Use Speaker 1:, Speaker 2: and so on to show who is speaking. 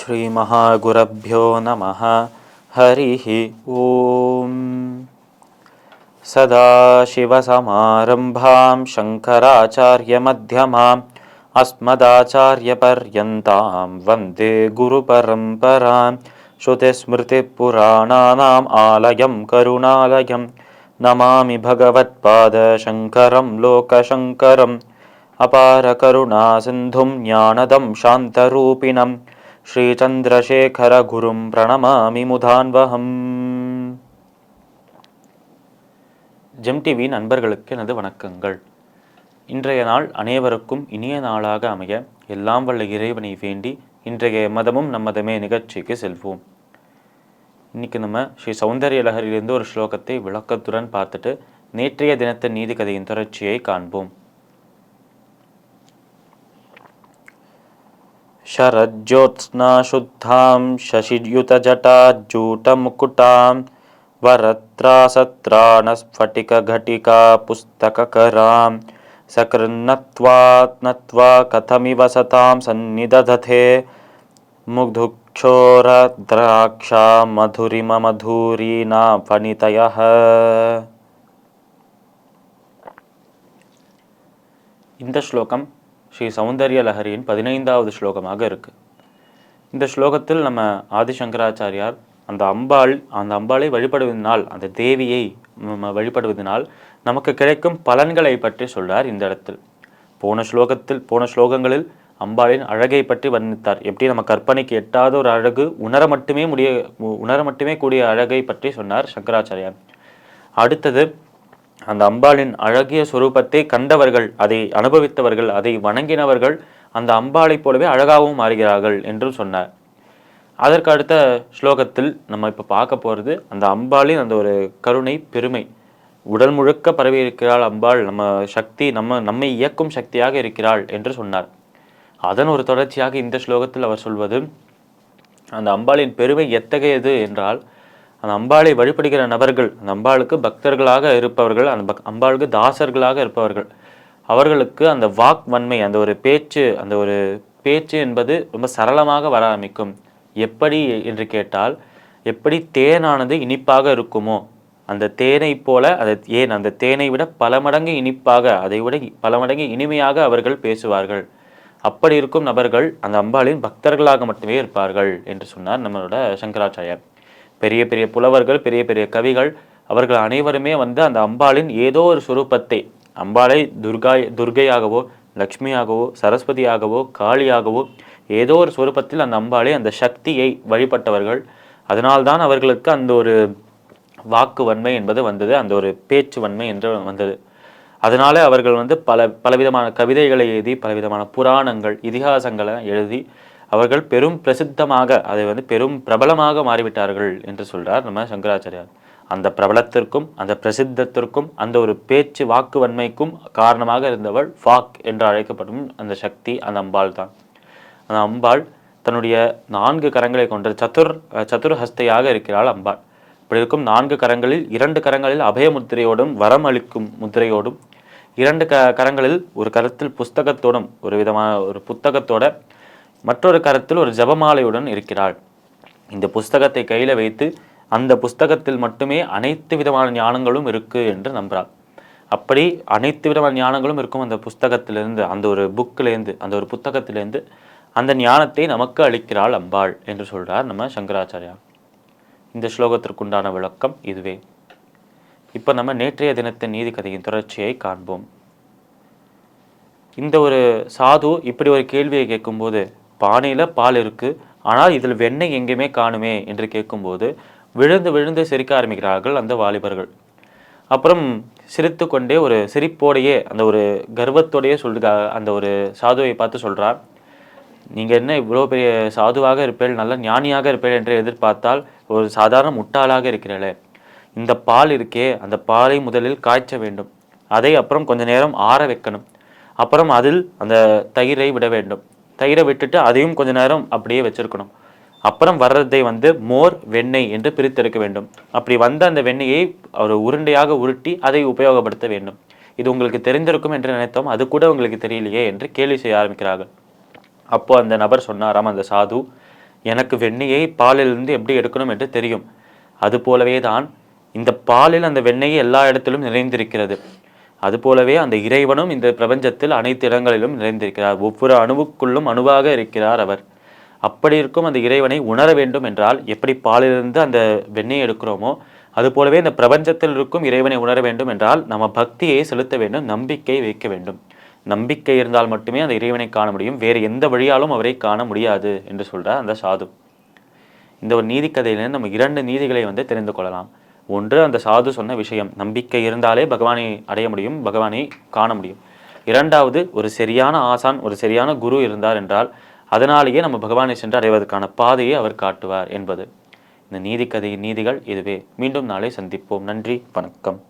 Speaker 1: श्रीमहागुरभ्यो नमः। हरिः ओम्। सदाशिवसमारम्भां शङ्कराचार्यमध्यमाम् अस्मदाचार्यपर्यन्तां वन्दे गुरुपरम्परां। श्रुतिस्मृतिपुराणानाम् आलयं करुणालयं नमामि भगवत्पादशङ्करं लोकशङ्करम्। अपारकरुणासिन्धुं ज्ञानदं शान्तरूपिणं श्रीचन्द्रशेखरगुरुं प्रणमामि मुदान्वहम्. ஜெம் டிவி நண்பர்களுக்கு எனது வணக்கங்கள். இன்றைய நாள் அனைவருக்கும் இனிய நாளாக அமைய எல்லாம் வல்ல இறைவனை வேண்டி இன்றைய மதமும் நம்மதமே நிகழ்ச்சிக்கு செல்வோம். இன்னைக்கு நம்ம ஸ்ரீ சௌந்தர்ய லஹரியிலிருந்து ஒரு ஸ்லோகத்தை விளக்கத்துடன் பார்த்துட்டு நேற்றைய தினத்தின் நீதி கதையின் தொடர்ச்சியை காண்போம். शरज्योत्स्ना शुद्धां शशियुतजटाज्जूटमुकुटां वरत्रासत्राणस्फटिकघटिका पुस्तककरां सकृन्नत्वा कथमिव सतां सन्निदधते मुग्धुक्षोरद्राक्षा मधुरिमधुरीना फणितयः. இந்த ஸ்லோகம் ஸ்ரீ சௌந்தர்ய லஹரியின் 15வது ஸ்லோகமாக இருக்கு. இந்த ஸ்லோகத்தில் நம்ம ஆதிசங்கராச்சாரியார் அந்த அம்பாளை வழிபடுவதனால், அந்த தேவியை வழிபடுவதனால் நமக்கு கிடைக்கும் பலன்களை பற்றி சொல்றார். இந்த இடத்தில் போன ஸ்லோகங்களில் அம்பாளின் அழகை பற்றி வர்ணித்தார். எப்படி நம்ம கற்பனைக்கு எட்டாத ஒரு அழகு, உணர மட்டுமே கூடிய அழகை பற்றி சொன்னார் சங்கராச்சாரியார். அடுத்தது அந்த அம்பாளின் அழகிய சொரூபத்தை கண்டவர்கள், அதை அனுபவித்தவர்கள், அதை வணங்கினவர்கள் அந்த அம்பாளை போலவே அழகாகவும் மாறுகிறார்கள் என்றும் சொன்னார். அதற்கு அடுத்த ஸ்லோகத்தில் நம்ம இப்போ பார்க்க போகிறது அந்த அம்பாளின் அந்த ஒரு கருணை பெருமை. உடல் முழுக்க பரவி இருக்கிறாள் அம்பாள், நம்ம சக்தி, நம்மை இயக்கும் சக்தியாக இருக்கிறாள் என்று சொன்னார். அதன் ஒரு தொடர்ச்சியாக இந்த ஸ்லோகத்தில் அவர் சொல்வது, அந்த அம்பாளின் பெருமை எத்தகையது என்றால், அந்த அம்பாளை வழிபடுகிற நபர்கள், அந்த அம்பாளுக்கு பக்தர்களாக இருப்பவர்கள், அந்த அம்பாளுக்கு தாசர்களாக இருப்பவர்கள், அவர்களுக்கு அந்த வாக் வன்மை, அந்த ஒரு பேச்சு என்பது ரொம்ப சரளமாக வர ஆரம்பிக்கும். எப்படி என்று கேட்டால், எப்படி தேனானது இனிப்பாக இருக்குமோ அந்த தேனை போல, அந்த தேனை விட பல மடங்கு இனிப்பாக, அதை விட பல மடங்கு இனிமையாக அவர்கள் பேசுவார்கள். அப்படி இருக்கும் நபர்கள் அந்த அம்பாளின் பக்தர்களாக மட்டுமே இருப்பார்கள் என்று சொன்னார் நம்மளோட சங்கராச்சாரியார். பெரிய பெரிய புலவர்கள், பெரிய பெரிய கவிகள், அவர்கள் அனைவருமே அந்த அம்பாளின் ஏதோ ஒரு சுரூபத்தை, அம்பாளை துர்கையாகவோ, லக்ஷ்மியாகவோ, சரஸ்வதியாகவோ, காளியாகவோ ஏதோ ஒரு சுரூபத்தில் அந்த அம்பாளை, அந்த சக்தியை வழிபட்டவர்கள். அதனால்தான் அவர்களுக்கு அந்த ஒரு வாக்கு வன்மை என்பது வந்தது, அந்த ஒரு பேச்சு வன்மை என்று வந்தது. அதனால அவர்கள் பலவிதமான கவிதைகளை எழுதி, பலவிதமான புராணங்கள், இதிகாசங்களை எழுதி அவர்கள் பெரும் பிரசித்தமாக, அதை பெரும் பிரபலமாக மாறிவிட்டார்கள் என்று சொல்றார் நம்ம சங்கராச்சாரியார். அந்த பிரபலத்திற்கும் அந்த பிரசித்தத்திற்கும் அந்த ஒரு பேச்சு வாக்கு வன்மைக்கும் காரணமாக இருந்தவள் வாக் என்று அழைக்கப்படும் அந்த சக்தி அந்த அம்பாள் தான். அந்த அம்பாள் தன்னுடைய 4 கரங்களை கொண்ட சதுர்ஹஸ்தையாக இருக்கிறாள் அம்பாள். இப்படி இருக்கும் 4 கரங்களில் 2 கரங்களில் அபய முத்திரையோடும், வரம் அளிக்கும் முத்திரையோடும், 2 கரங்களில் ஒரு கரத்தில் புஸ்தகத்தோடும், ஒரு விதமான ஒரு புத்தகத்தோட, மற்றொரு கரத்தில் ஒரு ஜபமாலையுடன் இருக்கிறாள். இந்த புஸ்தகத்தை கையில வைத்து அந்த புஸ்தகத்தில் மட்டுமே அனைத்து விதமான ஞானங்களும் இருக்கு என்று நம்புறாள். அப்படி அனைத்து விதமான ஞானங்களும் இருக்கும் அந்த புஸ்தகத்திலிருந்து, அந்த ஒரு புக்கிலேருந்து, அந்த ஒரு புத்தகத்திலிருந்து அந்த ஞானத்தை நமக்கு அளிக்கிறாள் அம்பாள் என்று சொல்றார் நம்ம சங்கராச்சாரியார். இந்த ஸ்லோகத்திற்குண்டான விளக்கம் இதுவே. இப்ப நம்ம நேற்றைய தினத்தின் நீதி கதையின் தொடர்ச்சியை காண்போம். இந்த ஒரு சாது இப்படி ஒரு கேள்வியை கேட்கும்போது, பானையில பால் இருக்கு, ஆனால் இதில் வெண்ணெய் எங்கேயுமே காணுமே என்று கேட்கும்போது விழுந்து விழுந்து சிரிக்க ஆரம்பிக்கிறார்கள் அந்த வாலிபர்கள். அப்புறம் சிரித்து கொண்டே, ஒரு சிரிப்போடையே, அந்த ஒரு கர்வத்தோடையே அந்த ஒரு சாதுவை பார்த்து சொல்றார், நீங்க என்ன இவ்வளோ பெரிய சாதுவாக இருப்பேள், நல்ல ஞானியாக இருப்பேள் என்று எதிர்பார்த்தால் ஒரு சாதாரண முட்டாளாக இருக்கிறாளே. இந்த பால் இருக்கே, அந்த பாலை முதலில் காய்ச்ச வேண்டும், அதை அப்புறம் கொஞ்ச நேரம் ஆற வைக்கணும், அப்புறம் அதில் அந்த தயிரை விட வேண்டும், தயிரை விட்டுட்டு அதையும் கொஞ்ச நேரம் அப்படியே வச்சிருக்கணும், அப்புறம் வர்றதை மோர், வெண்ணெய் என்று பிரித்தெடுக்க வேண்டும். அப்படி வந்த அந்த வெண்ணெயை ஒரு உருண்டையாக உருட்டி அதை உபயோகப்படுத்த வேண்டும். இது உங்களுக்கு தெரிந்திருக்கும் என்று நினைத்தோம், அது கூட உங்களுக்கு தெரியலையே என்று கேள்வி செய்ய ஆரம்பிக்கிறார்கள். அப்போ அந்த நபர் சொன்னாராம், அந்த சாது, எனக்கு வெண்ணெயை பாலிலிருந்து எப்படி எடுக்கணும் என்று தெரியும். அதுபோலவே தான் இந்த பாலில் அந்த வெண்ணெய் எல்லா இடத்திலும் நிறைந்திருக்கிறது. அதுபோலவே அந்த இறைவனும் இந்த பிரபஞ்சத்தில் அனைத்து இடங்களிலும் நிறைந்திருக்கிறார். ஒவ்வொரு அணுவுக்குள்ளும் அணுவாக இருக்கிறார் அவர். அப்படி இருக்கும் அந்த இறைவனை உணர வேண்டும் என்றால் எப்படி பாலிலிருந்து அந்த வெண்ணெயை எடுக்கிறோமோ அதுபோலவே இந்த பிரபஞ்சத்தில் இருக்கும் இறைவனை உணர வேண்டும் என்றால் நம்ம பக்தியை செலுத்த வேண்டும், நம்பிக்கை வைக்க வேண்டும். நம்பிக்கை இருந்தால் மட்டுமே அந்த இறைவனை காண முடியும். வேறு எந்த வழியாலும் அவரை காண முடியாது என்று சொல்கிறார் அந்த சாது. இந்த ஒரு நீதி கதையிலிருந்து நம்ம 2 நீதிகளை தெரிந்து கொள்ளலாம். ஒன்று, அந்த சாது சொன்ன விஷயம், நம்பிக்கை இருந்தாலே பகவானை அடைய முடியும், பகவானை காண முடியும். இரண்டாவது, ஒரு சரியான ஆசான், ஒரு சரியான குரு இருந்தார் என்றால் அதனாலேயே நம்ம பகவானை சென்று அடைவதற்கான பாதையை அவர் காட்டுவார் என்பது இந்த நீதி கதையின் நீதிகள் இதுவே. மீண்டும் நாளை சந்திப்போம். நன்றி, வணக்கம்.